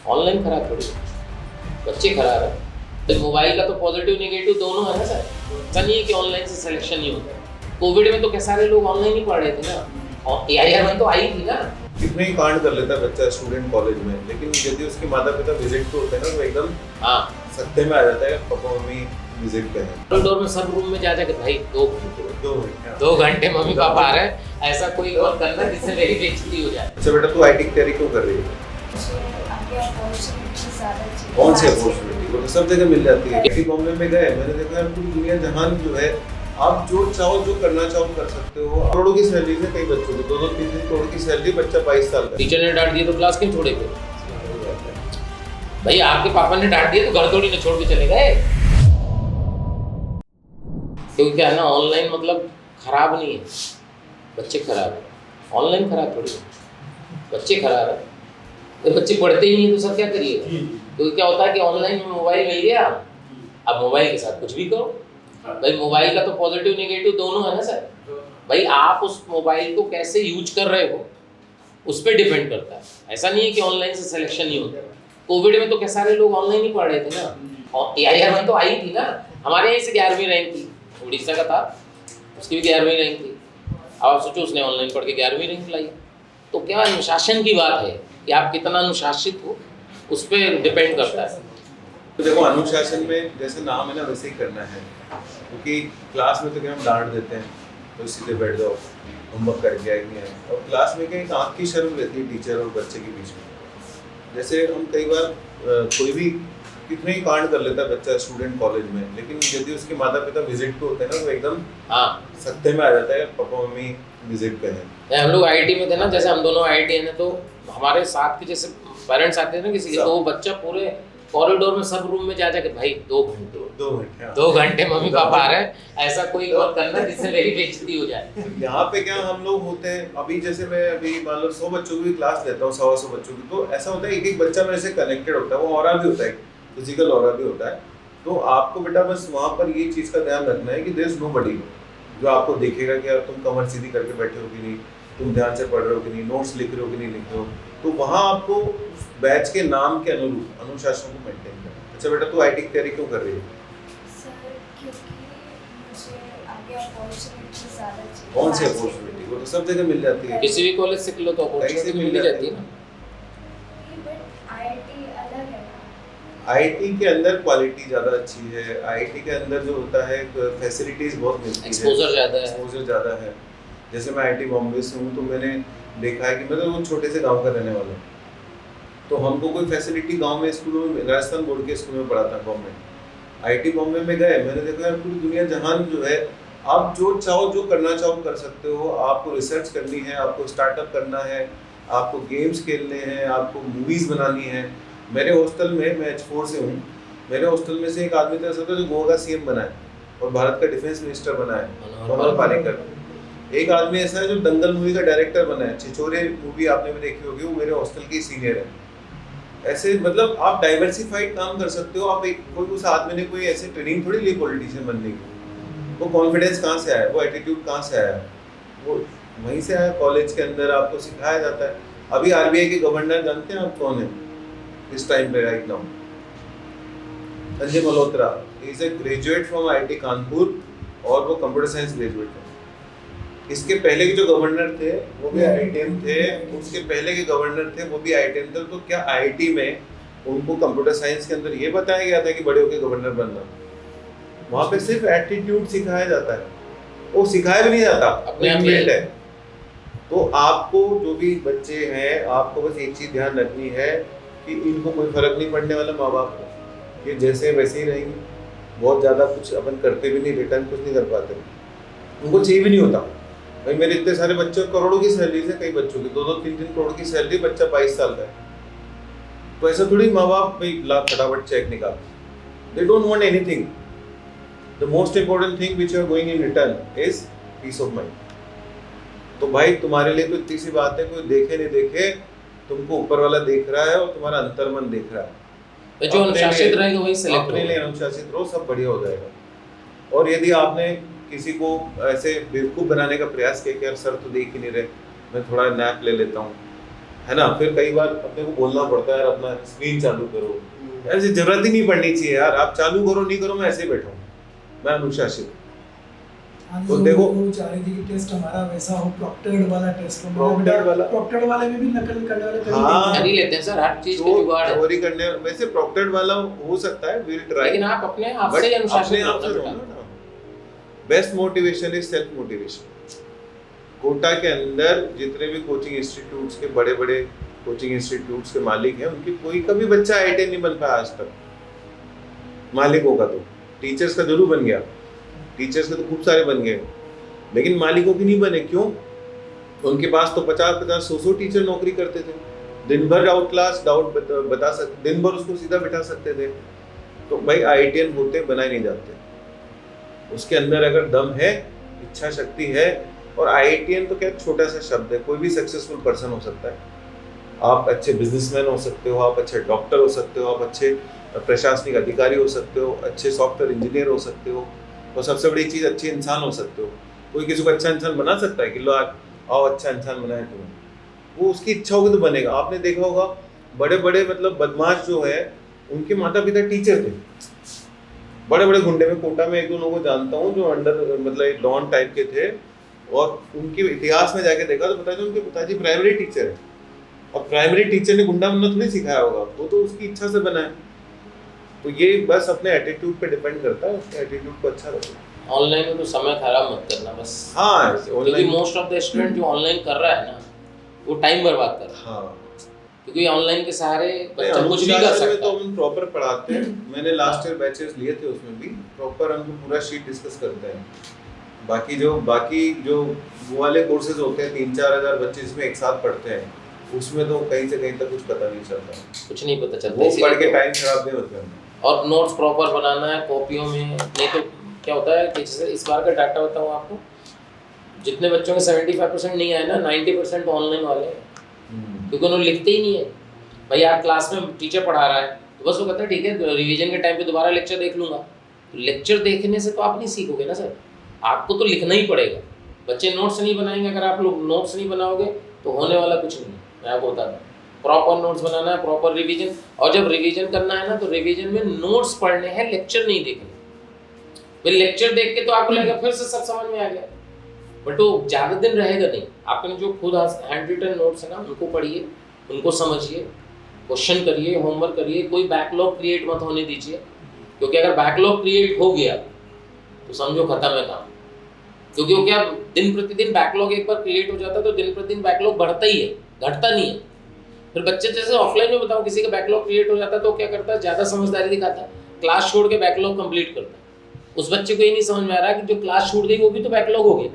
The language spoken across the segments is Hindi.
ऑनलाइन खराब थोड़ी है, बच्चे खराब है। तो मोबाइल का तो पॉजिटिव नेगेटिव दोनों है ना सर। ऐसा नहीं है कि ऑनलाइन से सिलेक्शन नहीं होता। कोविड में तो क्या सारे लोग ऑनलाइन ही पढ़ रहे थे ना, और AIR में तो आई थी ना। कितने ही कांड कर लेता है बच्चा स्टूडेंट कॉलेज में, लेकिन यदि उसके माता पिता विजिट पे होते हैं ना, वो एकदम हाँ, सत्ते में आ जाता है, पापा मम्मी विजिट पे है। कॉरिडोर में सब रूम में जा जाकर भाई 2 घंटे 2 घंटे मम्मी पापा आ रहे हैं, ऐसा कोई और करना जिससे मेरी बेइज्जती हो जाए। अच्छा बेटा, तू आईटी की तैयारी क्यों कर रही है? कौन सी अपॉर्चुनिटी? वो तो सब जगह मिल जाती है। आईटी बॉम्बे में गए, मैंने देखा है पूरी दुनिया जहान जो है, आप जो चाहो जो करना चाहो कर सकते हो। करोड़ों की सैलरी है कई बच्चों की, 2-3 करोड़ की सैलरी, बच्चा 22 साल का। टीचर ने डांट दिया तो क्लास क्यों छोड़े थे? भाई आपके पापा ने डांट दिया तो घर थोड़ी ना छोड़ के चले गए। क्योंकि क्या है ना, ऑनलाइन मतलब खराब नहीं है, बच्चे खराब है। ऑनलाइन खराब थोड़ी है, बच्चे खराब है। तो बच्चे पढ़ते ही नहीं तो सर क्या करिएगा? क्योंकि क्या होता है कि ऑनलाइन में मोबाइल मिल गया, अब मोबाइल के साथ कुछ भी करो। भाई मोबाइल का तो पॉजिटिव नेगेटिव दोनों है ना सर। भाई आप उस मोबाइल को कैसे यूज कर रहे हो उस पर डिपेंड करता है। ऐसा नहीं है कि ऑनलाइन से सिलेक्शन नहीं होता। कोविड में तो क्या सारे लोग ऑनलाइन ही पढ़ रहे थे ना, और AIR में तो आई थी ना। हमारे यहाँ से 11वीं रैंक थी, उड़ीसा का था, उसकी भी 11वीं रैंक थी। अब आप सोचो उसने ऑनलाइन पढ़ के 11वीं रैंक लाई। तो क्या अनुशासन की बात है कि आप कितना अनुशासित हो, उस पर डिपेंड करता है। तो देखो, अनुशासन में जैसे नाम है ना वैसे ही करना है, क्योंकि क्लास में तो क्या हम डांट देते हैं, तो सीधे बैठ जाओ, होमवर्क करके आए नहीं आए। और क्लास में क्या एक आँख की शर्म रहती है टीचर और बच्चे के बीच में। जैसे हम कई बार कोई भी कितने ही कांड कर लेता है बच्चा स्टूडेंट कॉलेज में, लेकिन यदि उसके माता पिता विजिट पे होते हैं ना, वो एकदम हाँ, सत्ते में आ जाता है, पापा मम्मी विजिट पे है। हम लोग IIT में थे ना, जैसे हम दोनों IIT हैं, तो हमारे साथ के जैसे पेरेंट्स आते थे ना किसी के, तो वो बच्चा पूरे कॉरिडोर में सब रूम में जा जाके भाई 2 घंटे 2 घंटे मम्मी पापा आ रहे हैं, ऐसा कोई और करना जिससे मेरी बेइज्जती हो जाए। यहाँ पे क्या हम लोग होते हैं, अभी जैसे मैं अभी मान लो 100 बच्चों की क्लास लेता हूँ, 100 बच्चों की, तो ऐसा होता है एक एक बच्चा मेरे से कनेक्टेड होता है, वो ऑरा भी होता है, फिजिकल ऑरा भी होता है। तो आपको बेटा बस वहाँ पर ये चीज़ का ध्यान रखना है कि देयर इज नोबडी जो आपको देखेगा कि यार तुम कमर सीधी करके बैठे हो कि नहीं, तुम ध्यान से पढ़ रहे हो कि नहीं, नोट्स लिख रहे हो कि नहीं लिख रहे हो। तो वहाँ आपको बैच के नाम के अनुरूप अनुशासन को मेंटेन करना है। अच्छा बेटा, तू आईटी की तैयारी क्यों कर रही है? कौन सी अपॉर्चुनिटी? वो तो सब जगह मिल जाती है। किसी भी कॉलेज से लो तो अपॉर्चुनिटी मिल जाती है ना। आईटी के अंदर क्वालिटी ज़्यादा अच्छी है। आईटी के अंदर जो होता है फैसिलिटीज़ बहुत मिलती है, एक्सपोजर ज़्यादा है। जैसे मैं आईटी बॉम्बे से हूँ, तो मैंने देखा है कि मैं तो वो छोटे से गांव का रहने वाला हूँ, तो हमको कोई फैसिलिटी गांव में स्कूलों में, राजस्थान बोर्ड के स्कूल में पढ़ा था गवर्नमेंट। आईटी बॉम्बे में गए, मैंने देखा है पूरी दुनिया जहान जो है, आप जो चाहो जो करना चाहो कर सकते हो। आपको रिसर्च करनी है, आपको स्टार्टअप करना है, आपको गेम्स खेलने हैं, आपको मूवीज़ बनानी है। मेरे हॉस्टल में, मैं H4 से हूँ, मेरे हॉस्टल में से एक आदमी तो ऐसा था जो गोवा का CM बना है और भारत का डिफेंस मिनिस्टर बना है, मनोहर पारिकर। एक आदमी ऐसा है जो दंगल मूवी का डायरेक्टर बना है, छिछोरे मूवी आपने भी देखी होगी, वो मेरे हॉस्टल के सीनियर है। ऐसे मतलब आप डाइवर्सिफाइड काम कर सकते हो। आप एक कोई उस आदमी ने कोई ऐसे ट्रेनिंग थोड़ी ली पॉलिटिशियन बनने की। वो कॉन्फिडेंस कहाँ से आया, वो एटीट्यूड कहाँ से आया, वो वहीं से आया। कॉलेज के अंदर आपको सिखाया जाता है। अभी RBI के गवर्नर जानते हैं आप कौन है इस टाइम पे right now? Sanjay Malhotra. He is a graduate from IIT Kanpur और वो कंप्यूटर साइंस ग्रेजुएट है। इसके पहले के जो गवर्नर थे वो भी IITM थे, उसके पहले के गवर्नर थे वो भी IITM थे। तो क्या IIT में उनको कंप्यूटर साइंस के अंदर ये बताया गया था कि बड़े होकर गवर्नर बनना? वहाँ पे सिर्फ एटीट्यूड सिखाया जाता है, वो सिखाया भी नहीं जाता, अपने आप है। तो आपको जो भी बच्चे हैं, आपको बस एक चीज़ ध्यान रखनी है कि इनको कोई फर्क नहीं पड़ने वाला माँ बाप को, ये जैसे वैसे ही रहेंगे। बहुत ज़्यादा कुछ अपन करते भी नहीं, रिटर्न कुछ नहीं कर पाते, उनको चाहिए भी नहीं होता। भाई मेरे इतने सारे बच्चे, करोड़ों की सैलरी है कई बच्चों की, 2-3 करोड़ की सैलरी, बच्चा 22 साल का है। तो ऐसा थोड़ी माँ बाप भाई ला फटाफट चेक निकाल। They don't want anything. The most important thing which you are going in return is peace of mind. तो भाई तुम्हारे लिए तो इतनी सी बात है, कोई देखे नहीं देखे, तुमको ऊपर वाला देख रहा है और तुम्हारा अंतर्मन देख रहा है। जो अनुशासित रहेगा वही सिलेक्ट होगा। अपने लिए अनुशासित रहो, सब बढ़िया हो जाएगा। और यदि आपने किसी को ऐसे बेवकूफ़ बनाने का प्रयास किया कि यार सर तो देख ही नहीं रहे, मैं थोड़ा नैप ले लेता हूँ, है ना। फिर कई बार अपने को बोलना पड़ता है यार अपना स्क्रीन चालू करो, ऐसी जरूरत ही नहीं पड़नी चाहिए यार, आप चालू करो नहीं करो मैं ऐसे ही बैठा हूँ, मैं अनुशासित। तो देखो वो चाह रही थी कि टेस्ट हमारा वैसा हो, प्रॉक्टर्ड वाला टेस्ट हो। प्रॉक्टर्ड वाले में भी नकल करने वाले कर ही लेते हैं सर, हर चीज का जुगाड़ है। चोरी करने वैसे प्रॉक्टर्ड वाला हो सकता है, विल ट्राई, लेकिन आप अपने आप से अनुशासित रहो ना। Best motivation is self motivation. Kota के अंदर जितने भी कोचिंग इंस्टीट्यूट्स के बड़े बड़े कोचिंग इंस्टीट्यूट्स के मालिक हैं, उनकी कोई कभी बच्चा आईआईटी नहीं बन पाया आज तक। मालिकों का तो, टीचर्स का जरूर बन गया, टीचर्स के तो खूब सारे बन गए, लेकिन मालिकों की नहीं बने। क्यों? उनके पास तो 50-50, 100 टीचर नौकरी करते थे, दिन भर आउट क्लास डाउट बता सकते, दिन भर उसको सीधा बिठा सकते थे। तो भाई आईआईटीएन होते बनाए नहीं जाते, उसके अंदर अगर दम है, इच्छा शक्ति है। और आईआईटीएन तो क्या छोटा सा शब्द है, कोई भी सक्सेसफुल पर्सन हो सकता है। आप अच्छे बिजनेसमैन हो सकते हो, आप अच्छे डॉक्टर हो सकते हो, आप अच्छे प्रशासनिक अधिकारी हो सकते हो, अच्छे सॉफ्टवेयर इंजीनियर हो सकते हो, और सबसे बड़ी चीज़ अच्छे इंसान हो सकते हो। कोई किसी को अच्छा इंसान बना सकता है कि लो आओ अच्छा इंसान बनाए तुम्हें, वो उसकी इच्छा होगी तो बनेगा। आपने देखा होगा बड़े बड़े मतलब बदमाश जो है, उनके माता पिता टीचर थे, बड़े बड़े गुंडे में कोटा में एक दो लोगों को जानता हूँ जो अंडर मतलब डॉन टाइप के थे, और उनके इतिहास में जाके देखा तो पता चला उनके पिताजी प्राइमरी टीचर है, और प्राइमरी टीचर ने गुंडा बनना तो नहीं सिखाया होगा, वो तो उसकी इच्छा से बना है। तो ये बस अपने एटीट्यूड पे डिपेंड करता है, उसके एटीट्यूड को अच्छा रखो। ऑनलाइन में तो समय खराब मत करना बस। हाँ, क्योंकि मोस्ट ऑफ द स्टूडेंट जो ऑनलाइन कर रहा है ना, वो टाइम बर्बाद कर रहा है। हाँ, क्योंकि ऑनलाइन के सहारे बच्चा कुछ भी कर सकता है। तो हम प्रॉपर पढ़ाते हैं, मैंने लास्ट ईयर बैचेस लिए थे, उसमें भी प्रॉपर हम तो पूरा शीट डिस्कस करते हैं। बाकी जो वो वाले कोर्सेज होते हैं 3-4 हज़ार बच्चे इसमें एक साथ पढ़ते हैं, उसमें तो कहीं से कहीं तक कुछ पता नहीं चलता, कुछ नहीं पता चलता, वो पढ़ के टाइम खराब नहीं होता है। और नोट्स प्रॉपर बनाना है कॉपियों में, नहीं तो क्या होता है कि जैसे इस बार का डाटा बताऊँ आपको, जितने बच्चों के 75% नहीं आए ना, 90% ऑनलाइन वाले हैं, क्योंकि उन्होंने लिखते ही नहीं है। भाई आप क्लास में टीचर पढ़ा रहा है तो बस वो कहता है ठीक है, तो रिवीजन के टाइम पे दोबारा लेक्चर देख लूँगा। तो लेक्चर देखने से तो आप नहीं सीखोगे ना सर, आपको तो लिखना ही पड़ेगा। बच्चे नोट्स नहीं बनाएंगे, अगर आप लोग नोट्स नहीं बनाओगे तो होने वाला कुछ नहीं। मैं आपको बता दूँ, प्रॉपर नोट्स बनाना है, प्रॉपर रिवीजन, और जब रिवीजन करना है ना तो रिवीजन में नोट्स पढ़ने हैं, लेक्चर नहीं देखने। फिर लेक्चर देख के तो आपको लगेगा फिर से सब समझ में आ गया, बट वो ज़्यादा दिन रहेगा नहीं। आपने जो खुद हैंड रिटन नोट्स है ना, उनको पढ़िए, उनको समझिए, क्वेश्चन करिए, होमवर्क करिए, कोई बैकलॉग क्रिएट मत होने दीजिए, क्योंकि अगर बैकलॉग क्रिएट हो गया तो समझो खत्म है काम। क्योंकि वो क्या, दिन प्रतिदिन बैकलॉग एक बार क्रिएट हो जाता है तो दिन प्रतिदिन बैकलॉग बढ़ता ही है, घटता नहीं है। फिर बच्चे जैसे ऑफलाइन में बताओ, किसी का बैकलॉग क्रिएट हो जाता है तो क्या करता है, ज़्यादा समझदारी दिखाता है, क्लास छोड़ के बैकलॉग कंप्लीट करता है। उस बच्चे को ये नहीं समझ में आ रहा कि जो क्लास छूट गई वो भी तो बैकलॉग हो गई।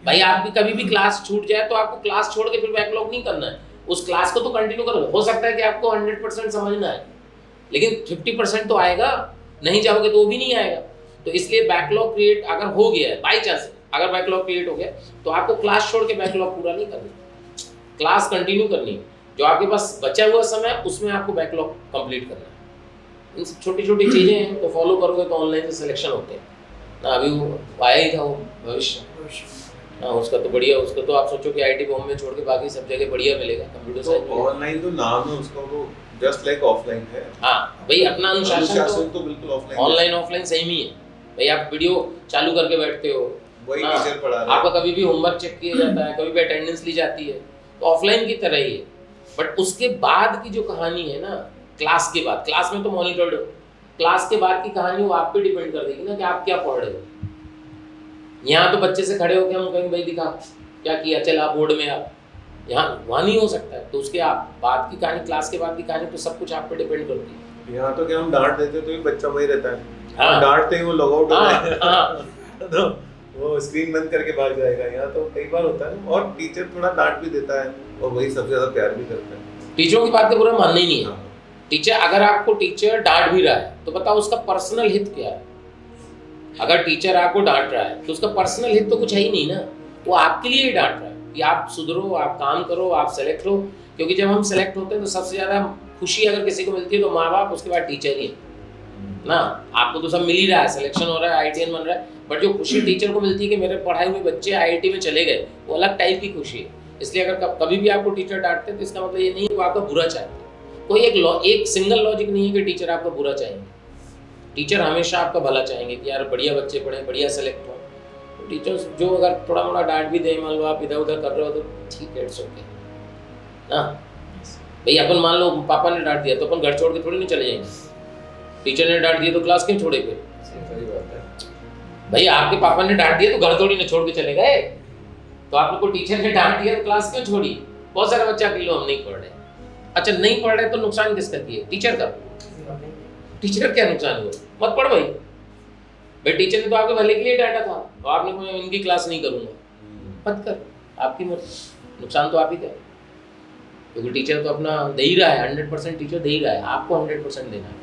भाई आपकी कभी भी क्लास छूट जाए तो आपको क्लास छोड़ के फिर बैकलॉग नहीं करना है, उस क्लास को तो कंटिन्यू करो। हो सकता है कि आपको 100% समझना है, लेकिन 50% तो आएगा, नहीं जाओगे तो वो भी नहीं आएगा। तो इसलिए बैकलॉग क्रिएट अगर हो गया है, बाई चांस अगर बैकलॉग क्रिएट हो गया तो आपको क्लास छोड़ के बैकलॉग पूरा नहीं करना, क्लास कंटिन्यू करनी है। जो आपके पास बचा हुआ समय है उसमें आपको बैकलॉग कंप्लीट करना है। इन सब छोटी छोटी चीज़ें हैं तो फॉलो करोगे तो ऑनलाइन से सिलेक्शन होते हैं ना। अभी वो आया ही था वो भविष्य, हाँ उसका तो बढ़िया, उसका तो आप सोचो कि आईटी बॉम्बे छोड़ के बाकी सब जगह बढ़िया मिलेगा कंप्यूटर साइंस। ऑनलाइन तो नाम है उसका, वो जस्ट लाइक ऑफलाइन है। हाँ भाई, अपना अनुशासन तो बिल्कुल ऑफलाइन, ऑनलाइन ऑफलाइन सेम ही है। भाई आप वीडियो चालू करके बैठते हो, वही टीचर पढ़ा रहा है, आपका कभी भी होमवर्क चेक किया जाता है, कभी भी अटेंडेंस ली जाती है, तो ऑफलाइन की तरह ही है। बट उसके बाद की जो कहानी है ना, क्लास के बाद, क्लास में तो मॉनिटर्ड हो, क्लास के बाद की कहानी वो आप पे डिपेंड कर देगी ना कि आप क्या पढ़ रहे हो। यहाँ तो बच्चे से खड़े होकर हम कहेंगे भाई दिखा क्या किया, चल आप बोर्ड में आप, यहाँ वहाँ नहीं हो सकता है। तो उसके आप बाद की कहानी, क्लास के बाद की कहानी, तो सब कुछ आप पे डिपेंड करती है। यहाँ तो क्या हम डांट देते तो ही बच्चा वही रहता है, हाँ। डांटते ही वो लॉग आउट हो जाएगा, हाँ। तो वो स्क्रीन बंद करके भाग जाएगा। यहाँ तो कई बार होता है, और टीचर थोड़ा डांट भी देता है और वही सबसे ज्यादा प्यार भी करता है। टीचरों की बात का बुरा मानना ही नहीं है। टीचर, अगर आपको टीचर डांट भी रहा है तो बताओ उसका पर्सनल हित क्या है। अगर टीचर आपको डांट रहा है तो उसका पर्सनल हित तो कुछ है ही नहीं ना, वो आपके लिए ही डांट रहा है कि आप सुधरो, आप काम करो, आप सेलेक्ट हो। क्योंकि जब हम सेलेक्ट होते हैं तो सबसे ज़्यादा खुशी अगर किसी को मिलती है तो माँ बाप, उसके बाद टीचर ही है ना। आपको तो सब मिल ही रहा है, सिलेक्शन हो रहा है, आईआईटीएन बन रहा है, बट जो खुशी टीचर को मिलती है कि मेरे पढ़ाए हुए बच्चे आईआईटी में चले गए, वो अलग टाइप की खुशी है। इसलिए अगर कभी भी आपको टीचर डांटते हैं तो इसका मतलब ये नहीं है वो आपका बुरा चाहते हैं। कोई एक सिंगल लॉजिक नहीं है कि टीचर आपका बुरा चाहेंगे। टीचर हमेशा आपका भला चाहेंगे कि यार बढ़िया बच्चे पढ़ें, बढ़िया सेलेक्ट हो। तो टीचर्स जो अगर थोड़ा मोड़ा डांट भी दे, मान लो आप इधर उधर कर रहे हो तो ठीक है, इट्स ओके ना भाई। अपन मान लो पापा ने डांट दिया तो अपन घर छोड़ के थोड़ी नहीं चले जाएंगे। टीचर ने डांट दिया तो क्लास क्यों छोड़े फिर? सही बात है भाई आपके पापा ने डांट दिया तो घर थोड़ी ना छोड़ के चले गए। तो आप लोग को टीचर ने डांट दिया तो क्लास क्यों छोड़ी? बहुत सारा बच्चा के लो हम नहीं पढ़ रहे। अच्छा नहीं पढ़ रहे तो नुकसान किसका किया? टीचर का। टीचर क्या नुकसान हुआ? मत पढ़ भाई। भाई टीचर ने तो आपके भले के लिए डांटा था तो आपने मैं इनकी क्लास नहीं करूंगा, मत कर, आपकी मर्जी। नुकसान तो आप ही का है, क्योंकि टीचर तो अपना दे ही रहा है, 100% टीचर दे ही रहा है, आपको 100% देना है।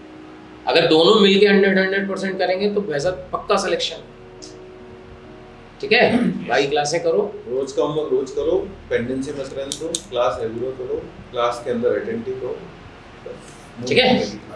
अगर दोनों मिलके 100% करेंगे तो वैसा पक्का सिलेक्शन। ठीक है भाई, क्लासें करो, रोज का होमवर्क रोज करो, पेंडेंसी मत रन दो, क्लास रेगुलर करो, क्लास के अंदर अटेंटिव रहो, ठीक है।